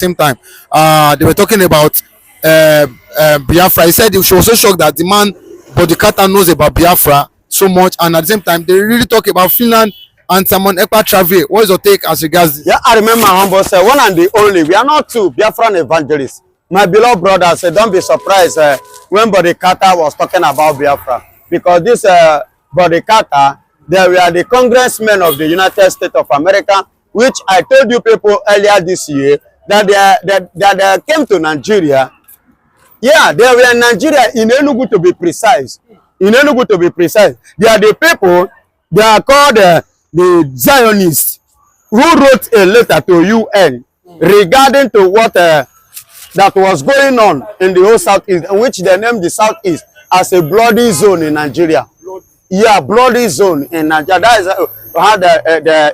same time, they were talking about Biafra. He said she was so shocked that the man, but the Carter knows about Biafra so much, and at the same time, they really talk about Finland and Simon Ekpa travel. What is your take as regards this? Yeah, I remember humble said, one and the only. We are not two Biafran evangelists. My beloved brother said, don't be surprised when Body Carter was talking about Biafra, because this Body Carter, they were the congressmen of the United States of America, which I told you people earlier this year that they came to Nigeria. Yeah, they were in Nigeria, in Enugu to be precise. In Enugu to be precise. They are the people, they are called the Zionists, who wrote a letter to UN regarding to what that was going on in the whole Southeast, in which they named the Southeast as a bloody zone in Nigeria. Yeah, bloody zone in Nigeria. That is how they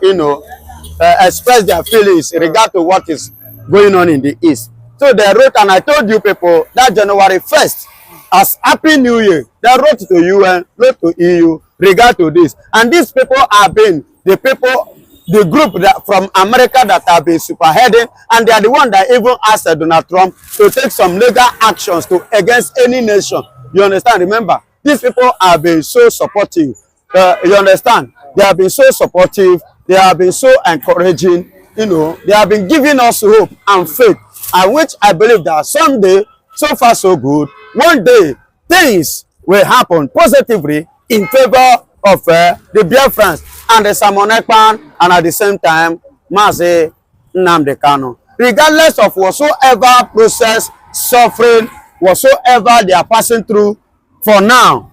express their feelings in regard to what is going on in the East. So they wrote, and I told you people that January 1st, as Happy New Year, they wrote to UN, wrote to EU regard to this. And these people have been the people, the group that from America that have been superheading, and they are the one that even asked Donald Trump to take some legal actions to against any nation. You understand? Remember, these people have been so supportive. You understand? They have been so supportive. They have been so encouraging. You know, they have been giving us hope and faith, and which I believe that someday, so far so good, one day things will happen positively in favor of the Biafrans and the Simon Ekpa, and at the same time, Mazi Nnamdi Kanu. Regardless of whatsoever process, suffering, whatsoever they are passing through, for now,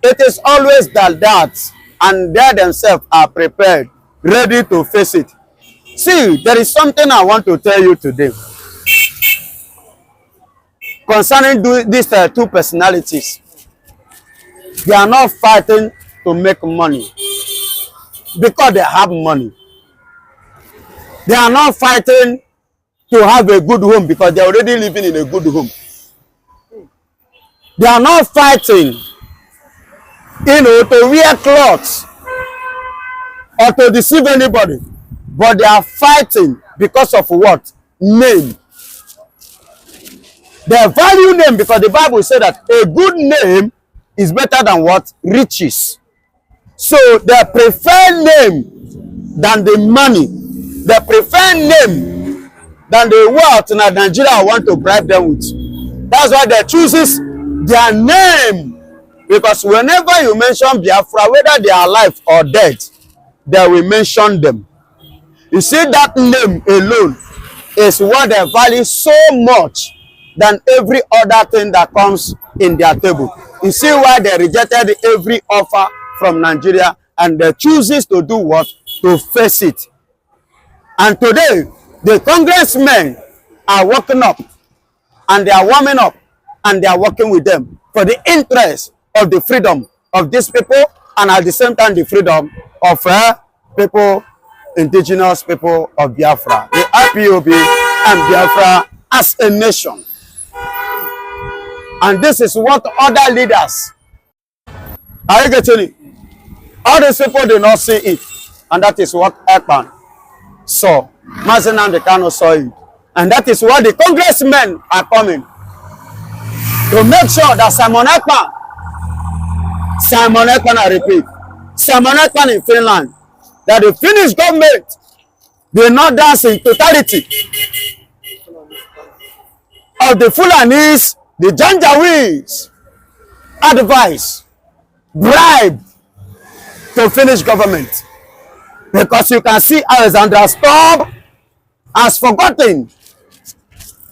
it is always that, and they themselves are prepared, ready to face it. See, there is something I want to tell you today concerning these two personalities. They are not fighting to make money because they have money. They are not fighting to have a good home because they are already living in a good home. They are not fighting, to wear clothes or to deceive anybody, but they are fighting because of what? Name. They value name because the Bible said that a good name is better than what? Riches. So they prefer name than the money. They prefer name than the wealth that Nigeria want to bribe them with. That's why they chooses their name. Because whenever you mention Biafra, whether they are alive or dead, they will mention them. You see, that name alone is what they value so much than every other thing that comes in their table. You see why they rejected every offer from Nigeria, and they chooses to do what? To face it. And today, the congressmen are waking up, and they are warming up, and they are working with them for the interest of the freedom of these people, and at the same time the freedom of people, indigenous people of Biafra, the IPOB and Biafra as a nation. And this is what other leaders are getting it. All these people do not see it, and that is what Ekpa saw. Mazi Nnamdi Kanu saw it, and that is why the congressmen are coming to make sure that Simon Ekpa, I repeat, Simon Ekpa in Finland, that the Finnish government will not dance in totality of the Fulanis, the Janjaweeds, advice, bribe to Finnish government. Because you can see Alexander Stubb has forgotten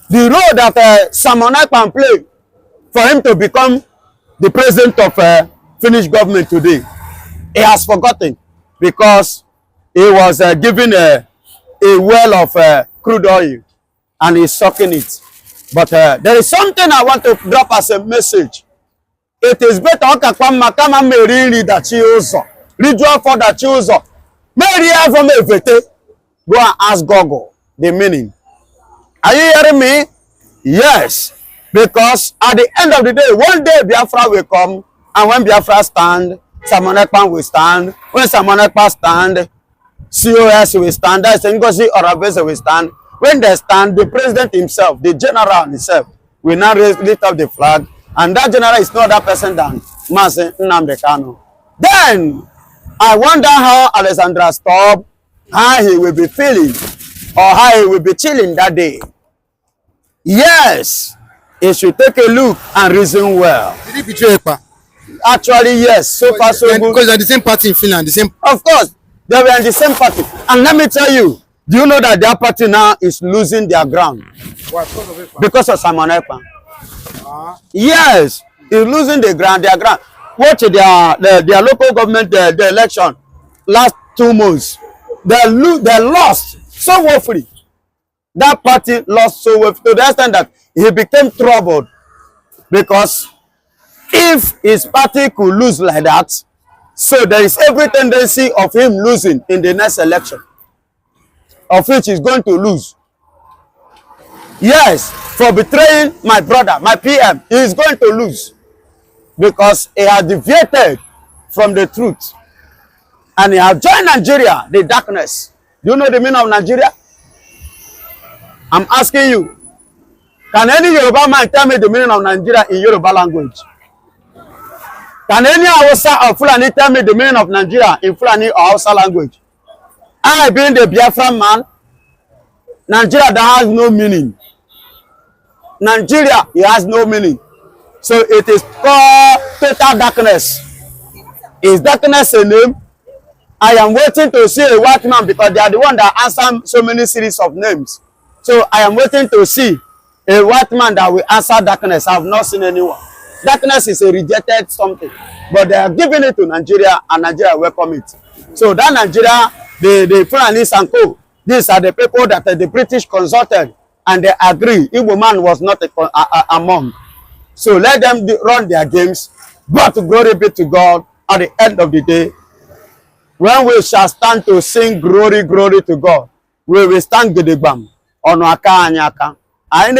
the role that Simon Ekpa played for him to become the president of Finnish government today. He has forgotten because he was given a well of crude oil and he's sucking it. But there is something I want to drop as a message. It is better that go and ask Google the meaning. Are you hearing me? Yes. Because at the end of the day, one day Biafra will come, and when Biafra stand, Simon Ekpa will stand. When Simon Ekpa stand, COS will stand. That is Ngozi or Abese will stand. When they stand, the president himself, the general himself, will now lift up the flag, and that general is no other person than Mazi Nnamdi Kanu. Then, I wonder how Alexandra Stubb, how he will be feeling, or how he will be chilling that day. Yes, he should take a look and reason well. Did he betray Ekpa? Actually, yes. So far, so good. Because they're the same party in Finland, the same. Of course, they were in the same party. And let me tell you, do you know that their party now is losing their ground? Why? Because of Ekpa? Because of Simon Ekpa. Yes, he's losing their ground. Watch their local government the election last 2 months. They lost so woefully. That party lost so woefully to the extent that he became troubled, because if his party could lose like that, so there is every tendency of him losing in the next election, of which he's going to lose. Yes, for betraying my brother, my PM, he is going to lose, because he has deviated from the truth, and he has joined Nigeria, the darkness. Do you know the meaning of Nigeria? I'm asking you. Can any Yoruba man tell me the meaning of Nigeria in Yoruba language? Can any Hausa or Fulani tell me the meaning of Nigeria in Fulani or Hausa language? I being the Biafran man, Nigeria that has no meaning. Nigeria, it has no meaning. So it is called total darkness. Is darkness a name? I am waiting to see a white man, because they are the one that answer so many series of names. So I am waiting to see a white man that will answer darkness. I have not seen anyone. Darkness is a rejected something, but they are giving it to Nigeria, and Nigeria welcome it. So that Nigeria, the Finlandese and co, these are the people that the British consulted, and they agree Igbo man was not among. So let them run their games, but glory be to God. At the end of the day, when we shall stand to sing glory, glory to God, we will stand gidigbam on aka anyaka. Okay,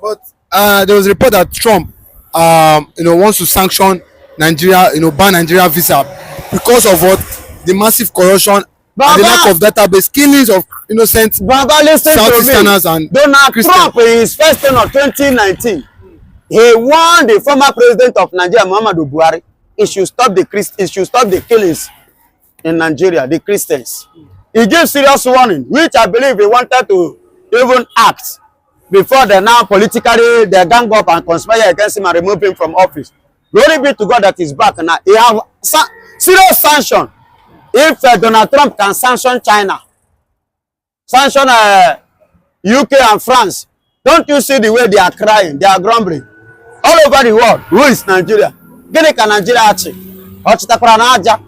but there was a report that Trump, wants to sanction Nigeria, ban Nigeria visa because of what the massive corruption and the lack of database, killings of innocent Southeasterners and Donald Christians. Trump, in his first term of 2019, he warned the former president of Nigeria, Muhammadu Buhari, he should stop the killings in Nigeria, the Christians. He gave serious warning, which I believe he wanted to even act before they now politically they gang up and conspire against him and remove him from office. Glory be to God that he's back now. He have serious sanction. If Donald Trump can sanction China, sanction UK and France, don't you see the way they are crying, they are grumbling all over the world? Who is Nigeria? Gini ka Nigeria achi? Ochitakwara na aja.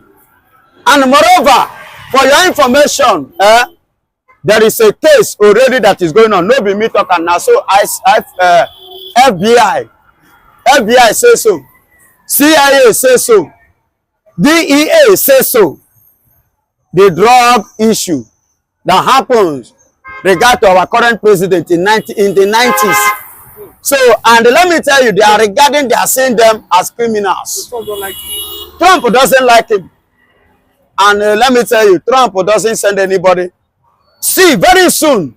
And moreover, for your information, there is a case already that is going on. No be me talking now. So FBI say so, CIA say so, DEA say so. The drug issue that happens regard to our current president in the 90s. So, and let me tell you, they are saying them as criminals. Trump doesn't like him. And let me tell you, Trump doesn't send anybody. See, very soon,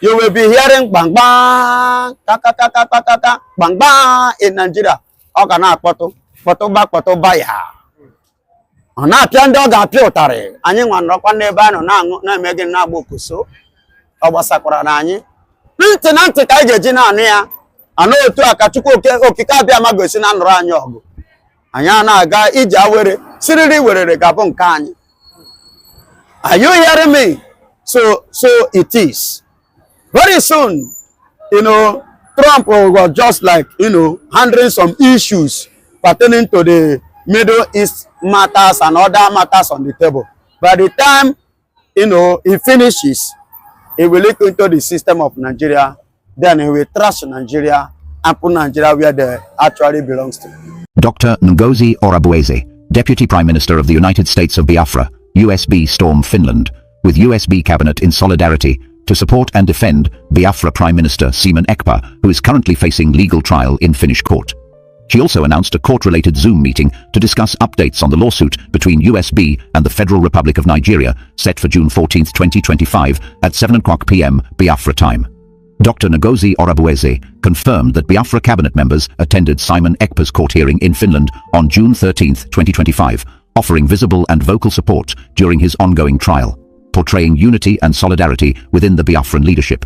you will be hearing bang bang, ta ta ta ta ta ta ta, bang bang in Nigeria. Ogana poto ya. Ona piando ga piotare. Anyi nwanrokwa n'ebe ano na emege na agbokuso. Ogbasakwara na anyi. Ntị ka ga-eji na anụ ya. Ana otu aka Chukwu okike abịa ma gosi na nọrọ anyị ọgụ. Anyị na-aga ije awere, siriri werere gabụ nke anyị. Are you hearing me? So it is. Very soon, Trump was just like, handling some issues pertaining to the Middle East matters and other matters on the table. By the time, he finishes, he will look into the system of Nigeria, then he will trash Nigeria and put Nigeria where they actually belongs to. Dr. Ngozi Orabueze, Deputy Prime Minister of the United States of Biafra, USB storm Finland, with USB cabinet in solidarity to support and defend Biafra Prime Minister Simon Ekpa, who is currently facing legal trial in Finnish court. She also announced a court-related Zoom meeting to discuss updates on the lawsuit between USB and the Federal Republic of Nigeria, set for June 14, 2025 at 7 p.m. Biafra time. Dr. Ngozi Orabueze confirmed that Biafra cabinet members attended Simon Ekpa's court hearing in Finland on June 13, 2025, offering visible and vocal support during his ongoing trial, portraying unity and solidarity within the Biafran leadership.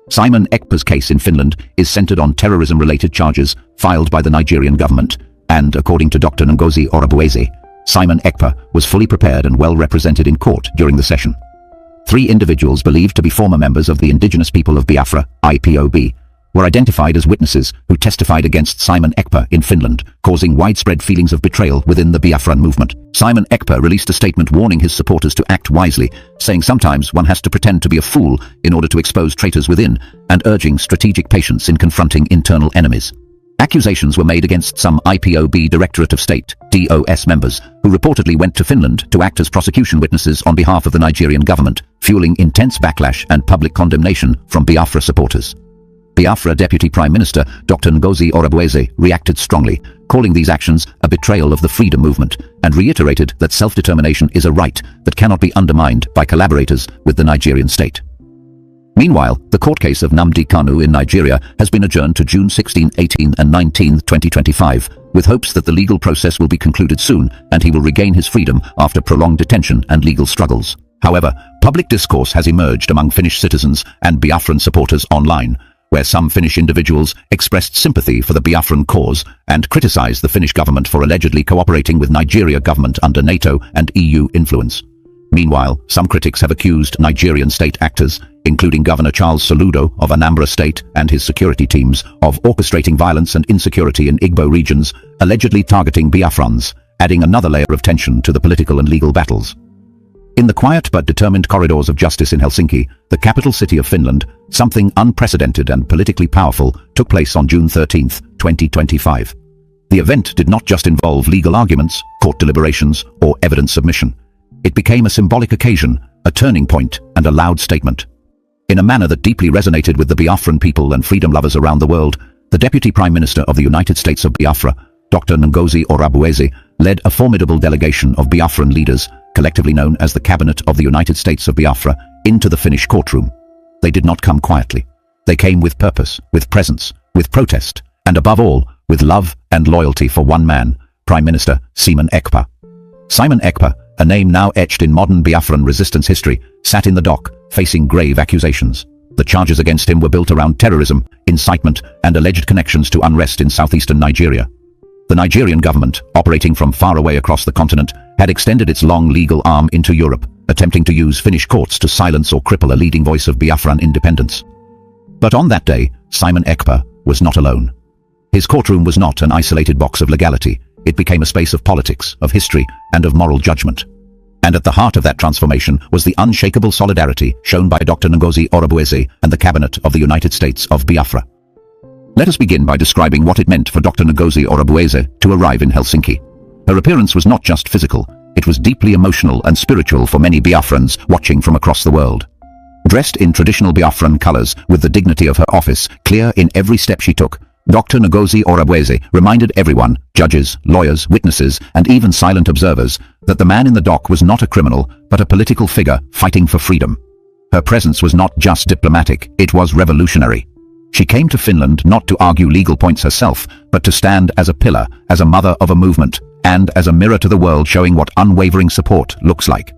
Simon Ekpa's case in Finland is centered on terrorism-related charges filed by the Nigerian government, and according to Dr. Ngozi Orabueze, Simon Ekpa was fully prepared and well represented in court during the session. 3 individuals believed to be former members of the indigenous people of Biafra, IPOB, were identified as witnesses who testified against Simon Ekpa in Finland, causing widespread feelings of betrayal within the Biafran movement. Simon Ekpa released a statement warning his supporters to act wisely, saying sometimes one has to pretend to be a fool in order to expose traitors within, and urging strategic patience in confronting internal enemies. Accusations were made against some IPOB Directorate of State, DOS members, who reportedly went to Finland to act as prosecution witnesses on behalf of the Nigerian government, fueling intense backlash and public condemnation from Biafra supporters. Biafra Deputy Prime Minister Dr. Ngozi Orabueze reacted strongly, calling these actions a betrayal of the freedom movement, and reiterated that self-determination is a right that cannot be undermined by collaborators with the Nigerian state. Meanwhile, the court case of Nnamdi Kanu in Nigeria has been adjourned to June 16, 18 and 19, 2025, with hopes that the legal process will be concluded soon and he will regain his freedom after prolonged detention and legal struggles. However, public discourse has emerged among Finnish citizens and Biafran supporters online, where some Finnish individuals expressed sympathy for the Biafran cause and criticized the Finnish government for allegedly cooperating with Nigeria government under NATO and EU influence. Meanwhile, some critics have accused Nigerian state actors, including Governor Charles Soludo of Anambra State and his security teams, of orchestrating violence and insecurity in Igbo regions, allegedly targeting Biafrans, adding another layer of tension to the political and legal battles. In the quiet but determined corridors of justice in Helsinki, the capital city of Finland, something unprecedented and politically powerful took place on June 13, 2025. The event did not just involve legal arguments, court deliberations, or evidence submission. It became a symbolic occasion, a turning point, and a loud statement. In a manner that deeply resonated with the Biafran people and freedom lovers around the world, the Deputy Prime Minister of the United States of Biafra, Dr. Ngozi Orabueze, led a formidable delegation of Biafran leaders, collectively known as the Cabinet of the United States of Biafra, into the Finnish courtroom. They did not come quietly. They came with purpose, with presence, with protest, and above all, with love and loyalty for one man, Prime Minister Simon Ekpa. Simon Ekpa, a name now etched in modern Biafran resistance history, sat in the dock, facing grave accusations. The charges against him were built around terrorism, incitement, and alleged connections to unrest in southeastern Nigeria. The Nigerian government, operating from far away across the continent, had extended its long legal arm into Europe, attempting to use Finnish courts to silence or cripple a leading voice of Biafran independence. But on that day, Simon Ekpa was not alone. His courtroom was not an isolated box of legality. It became a space of politics, of history, and of moral judgment. And at the heart of that transformation was the unshakable solidarity shown by Dr. Ngozi Orabueze and the Cabinet of the United States of Biafra. Let us begin by describing what it meant for Dr. Ngozi Orabueze to arrive in Helsinki. Her appearance was not just physical, it was deeply emotional and spiritual for many Biafrans watching from across the world. Dressed in traditional Biafran colors with the dignity of her office clear in every step she took, Dr. Ngozi Orabueze reminded everyone, judges, lawyers, witnesses, and even silent observers, that the man in the dock was not a criminal, but a political figure fighting for freedom. Her presence was not just diplomatic, it was revolutionary. She came to Finland not to argue legal points herself, but to stand as a pillar, as a mother of a movement, and as a mirror to the world showing what unwavering support looks like.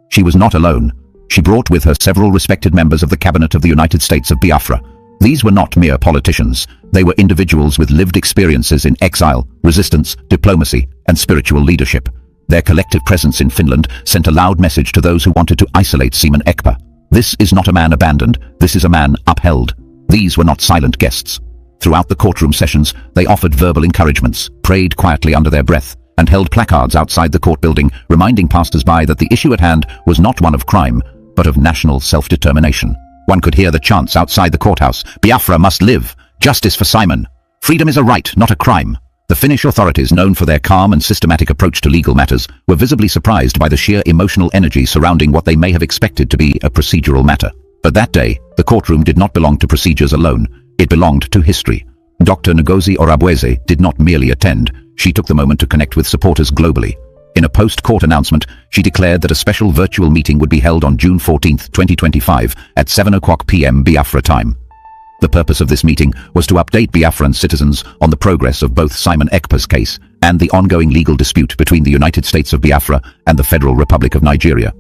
She was not alone. She brought with her several respected members of the Cabinet of the United States of Biafra. These were not mere politicians. They were individuals with lived experiences in exile, resistance, diplomacy, and spiritual leadership. Their collective presence in Finland sent a loud message to those who wanted to isolate Simon Ekpa. This is not a man abandoned, this is a man upheld. These were not silent guests. Throughout the courtroom sessions, they offered verbal encouragements, prayed quietly under their breath, and held placards outside the court building, reminding passers-by that the issue at hand was not one of crime, but of national self-determination. One could hear the chants outside the courthouse: "Biafra must live! Justice for Simon! Freedom is a right, not a crime!" The Finnish authorities, known for their calm and systematic approach to legal matters, were visibly surprised by the sheer emotional energy surrounding what they may have expected to be a procedural matter. But that day, the courtroom did not belong to procedures alone. It belonged to history. Dr. Ngozi Orabweze did not merely attend, she took the moment to connect with supporters globally. In a post-court announcement, she declared that a special virtual meeting would be held on June 14, 2025 at 7:00 p.m. Biafra time. The purpose of this meeting was to update Biafran citizens on the progress of both Simon Ekpa's case and the ongoing legal dispute between the United States of Biafra and the Federal Republic of Nigeria.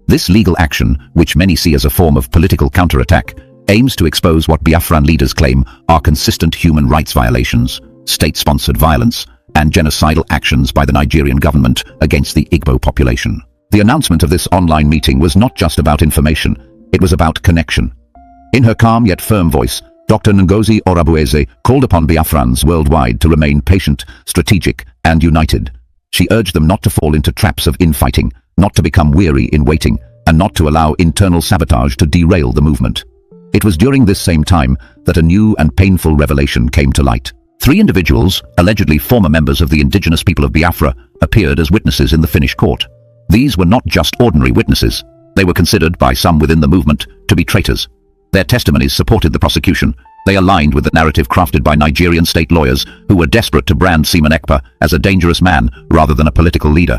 This legal action, which many see as a form of political counterattack, aims to expose what Biafran leaders claim are consistent human rights violations, state-sponsored violence, and genocidal actions by the Nigerian government against the Igbo population. The announcement of this online meeting was not just about information, it was about connection. In her calm yet firm voice, Dr. Ngozi Orabweze called upon Biafrans worldwide to remain patient, strategic, and united. She urged them not to fall into traps of infighting, not to become weary in waiting, and not to allow internal sabotage to derail the movement. It was during this same time that a new and painful revelation came to light. 3 individuals, allegedly former members of the indigenous people of Biafra, appeared as witnesses in the Finnish court. These were not just ordinary witnesses. They were considered by some within the movement to be traitors. Their testimonies supported the prosecution. They aligned with the narrative crafted by Nigerian state lawyers who were desperate to brand Simon Ekpa as a dangerous man rather than a political leader.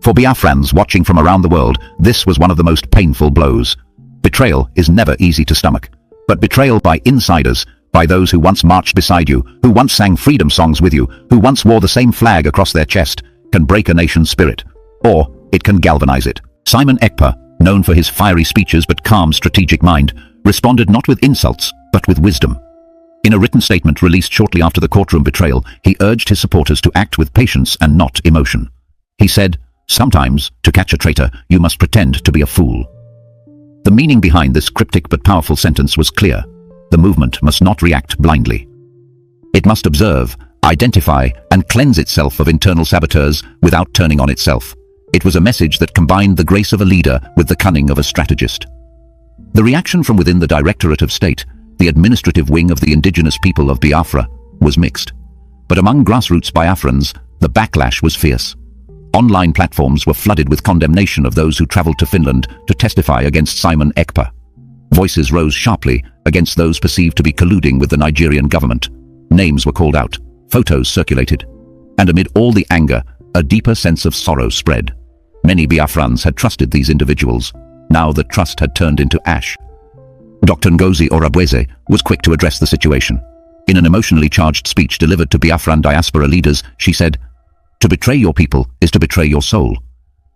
For Biafrans watching from around the world, this was one of the most painful blows. Betrayal is never easy to stomach. But betrayal by insiders, by those who once marched beside you, who once sang freedom songs with you, who once wore the same flag across their chest, can break a nation's spirit. Or it can galvanize it. Simon Ekpa, known for his fiery speeches but calm strategic mind, responded not with insults, but with wisdom. In a written statement released shortly after the courtroom betrayal, he urged his supporters to act with patience and not emotion. He said, "Sometimes, to catch a traitor, you must pretend to be a fool." The meaning behind this cryptic but powerful sentence was clear. The movement must not react blindly. It must observe, identify, and cleanse itself of internal saboteurs without turning on itself. It was a message that combined the grace of a leader with the cunning of a strategist. The reaction from within the Directorate of State, the administrative wing of the indigenous people of Biafra, was mixed. But among grassroots Biafrans, the backlash was fierce. Online platforms were flooded with condemnation of those who traveled to Finland to testify against Simon Ekpa. Voices rose sharply against those perceived to be colluding with the Nigerian government. Names were called out, photos circulated, and amid all the anger, a deeper sense of sorrow spread. Many Biafrans had trusted these individuals. Now the trust had turned into ash. Dr. Ngozi Orabweze was quick to address the situation. In an emotionally charged speech delivered to Biafran diaspora leaders, she said, "To betray your people is to betray your soul.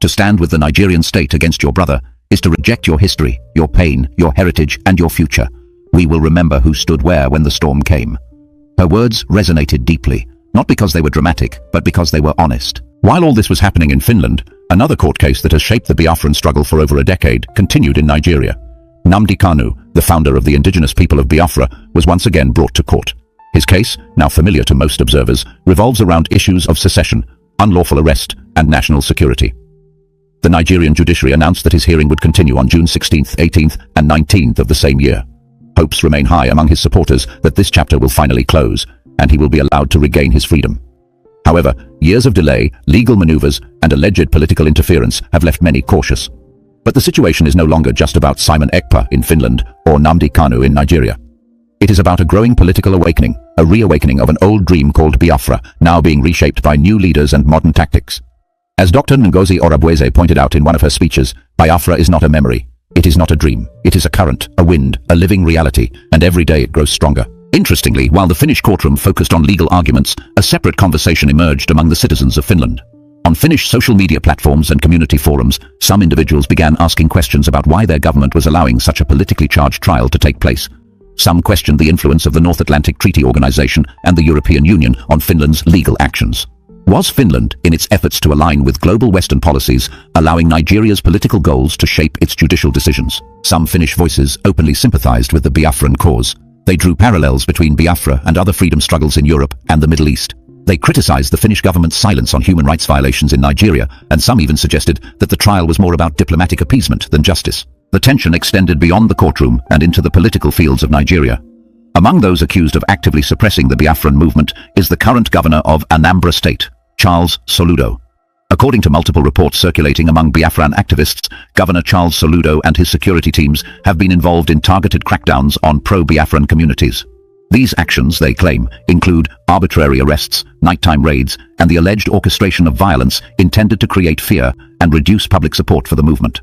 To stand with the Nigerian state against your brother is to reject your history, your pain, your heritage, and your future. We will remember who stood where when the storm came." Her words resonated deeply, not because they were dramatic, but because they were honest. While all this was happening in Finland, another court case that has shaped the Biafran struggle for over a decade continued in Nigeria. Nnamdi Kanu, the founder of the indigenous people of Biafra, was once again brought to court. His case, now familiar to most observers, revolves around issues of secession, unlawful arrest, and national security. The Nigerian judiciary announced that his hearing would continue on June 16th, 18th, and 19th of the same year. Hopes remain high among his supporters that this chapter will finally close, and he will be allowed to regain his freedom. However, years of delay, legal maneuvers, and alleged political interference have left many cautious. But the situation is no longer just about Simon Ekpa in Finland or Nnamdi Kanu in Nigeria. It is about a growing political awakening, a reawakening of an old dream called Biafra, now being reshaped by new leaders and modern tactics. As Dr. Ngozi Orabweze pointed out in one of her speeches, Biafra is not a memory. It is not a dream. It is a current, a wind, a living reality, and every day it grows stronger. Interestingly, while the Finnish courtroom focused on legal arguments, a separate conversation emerged among the citizens of Finland. On Finnish social media platforms and community forums, some individuals began asking questions about why their government was allowing such a politically charged trial to take place. Some questioned the influence of the North Atlantic Treaty Organization and the European Union on Finland's legal actions. Was Finland, in its efforts to align with global Western policies, allowing Nigeria's political goals to shape its judicial decisions? Some Finnish voices openly sympathized with the Biafran cause. They drew parallels between Biafra and other freedom struggles in Europe and the Middle East. They criticized the Finnish government's silence on human rights violations in Nigeria, and some even suggested that the trial was more about diplomatic appeasement than justice. The tension extended beyond the courtroom and into the political fields of Nigeria. Among those accused of actively suppressing the Biafran movement is the current governor of Anambra State, Charles Soludo. According to multiple reports circulating among Biafran activists, Governor Charles Soludo and his security teams have been involved in targeted crackdowns on pro-Biafran communities. These actions, they claim, include arbitrary arrests, nighttime raids, and the alleged orchestration of violence intended to create fear and reduce public support for the movement.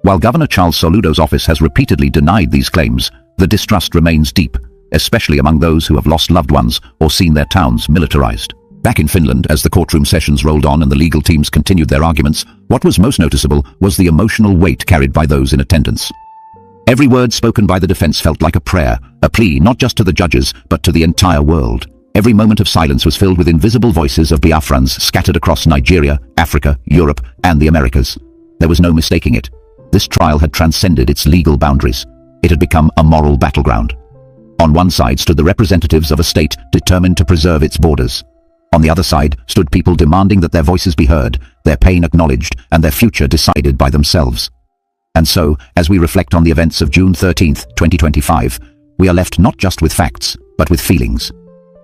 While Governor Charles Soludo's office has repeatedly denied these claims, the distrust remains deep, especially among those who have lost loved ones or seen their towns militarized. Back in Finland, as the courtroom sessions rolled on and the legal teams continued their arguments, what was most noticeable was the emotional weight carried by those in attendance. Every word spoken by the defense felt like a prayer, a plea not just to the judges, but to the entire world. Every moment of silence was filled with invisible voices of Biafrans scattered across Nigeria, Africa, Europe, and the Americas. There was no mistaking it. This trial had transcended its legal boundaries. It had become a moral battleground. On one side stood the representatives of a state determined to preserve its borders. On the other side stood people demanding that their voices be heard, their pain acknowledged, and their future decided by themselves. And so, as we reflect on the events of June 13, 2025, we are left not just with facts, but with feelings.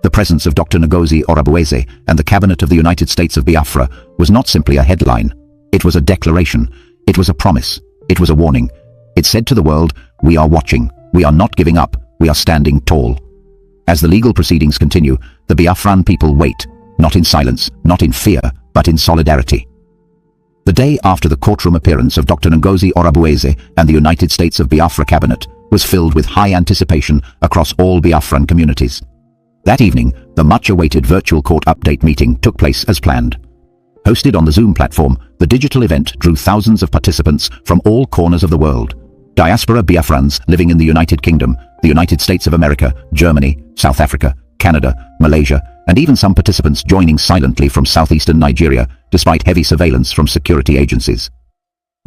The presence of Dr. Ngozi Orabueze and the Cabinet of the United States of Biafra was not simply a headline. It was a declaration. It was a promise. It was a warning. It said to the world, we are watching. We are not giving up. We are standing tall. As the legal proceedings continue, the Biafran people wait, not in silence, not in fear, but in solidarity. The day after the courtroom appearance of Dr. Ngozi Orabueze and the United States of Biafra cabinet was filled with high anticipation across all Biafran communities. That evening, the much-awaited virtual court update meeting took place as planned. Hosted on the Zoom platform, the digital event drew thousands of participants from all corners of the world. Diaspora Biafrans living in the United Kingdom, the United States of America, Germany, South Africa, Canada, Malaysia, and even some participants joining silently from southeastern Nigeria, despite heavy surveillance from security agencies.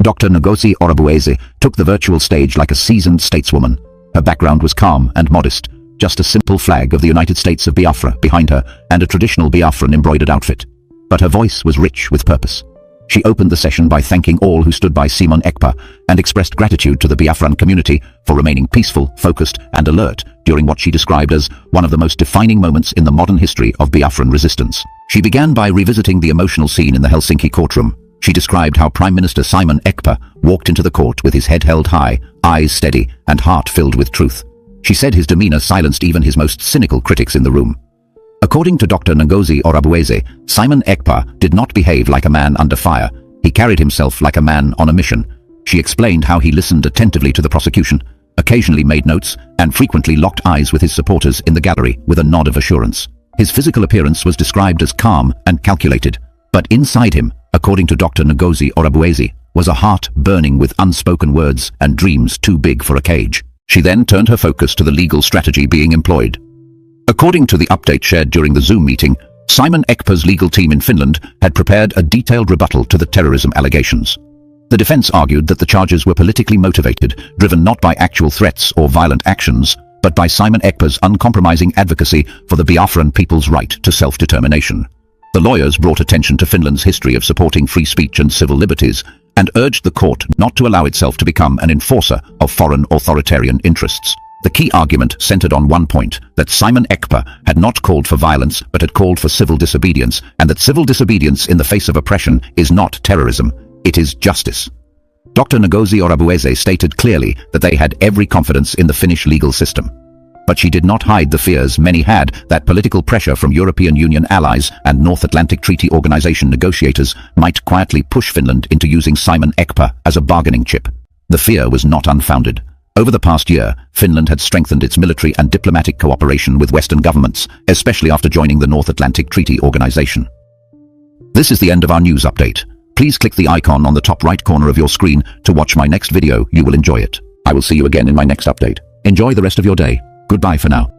Dr. Ngozi Orabueze took the virtual stage like a seasoned stateswoman. Her background was calm and modest, just a simple flag of the United States of Biafra behind her and a traditional Biafran embroidered outfit. But her voice was rich with purpose. She opened the session by thanking all who stood by Simon Ekpa and expressed gratitude to the Biafran community for remaining peaceful, focused, and alert during what she described as one of the most defining moments in the modern history of Biafran resistance. She began by revisiting the emotional scene in the Helsinki courtroom. She described how Prime Minister Simon Ekpa walked into the court with his head held high, eyes steady, and heart filled with truth. She said his demeanor silenced even his most cynical critics in the room. According to Dr. Ngozi Orabueze, Simon Ekpa did not behave like a man under fire. He carried himself like a man on a mission. She explained how he listened attentively to the prosecution, occasionally made notes, and frequently locked eyes with his supporters in the gallery with a nod of assurance. His physical appearance was described as calm and calculated, but inside him, according to Dr. Ngozi Orabueze, was a heart burning with unspoken words and dreams too big for a cage. She then turned her focus to the legal strategy being employed. According to the update shared during the Zoom meeting, Simon Ekpa's legal team in Finland had prepared a detailed rebuttal to the terrorism allegations. The defense argued that the charges were politically motivated, driven not by actual threats or violent actions, but by Simon Ekpa's uncompromising advocacy for the Biafran people's right to self-determination. The lawyers brought attention to Finland's history of supporting free speech and civil liberties, and urged the court not to allow itself to become an enforcer of foreign authoritarian interests. The key argument centered on one point, that Simon Ekpa had not called for violence but had called for civil disobedience, and that civil disobedience in the face of oppression is not terrorism, it is justice. Dr. Ngozi Orabueze stated clearly that they had every confidence in the Finnish legal system. But she did not hide the fears many had that political pressure from European Union allies and North Atlantic Treaty Organization negotiators might quietly push Finland into using Simon Ekpa as a bargaining chip. The fear was not unfounded. Over the past year, Finland had strengthened its military and diplomatic cooperation with Western governments, especially after joining the North Atlantic Treaty Organization. This is the end of our news update. Please click the icon on the top right corner of your screen to watch my next video. You will enjoy it. I will see you again in my next update. Enjoy the rest of your day. Goodbye for now.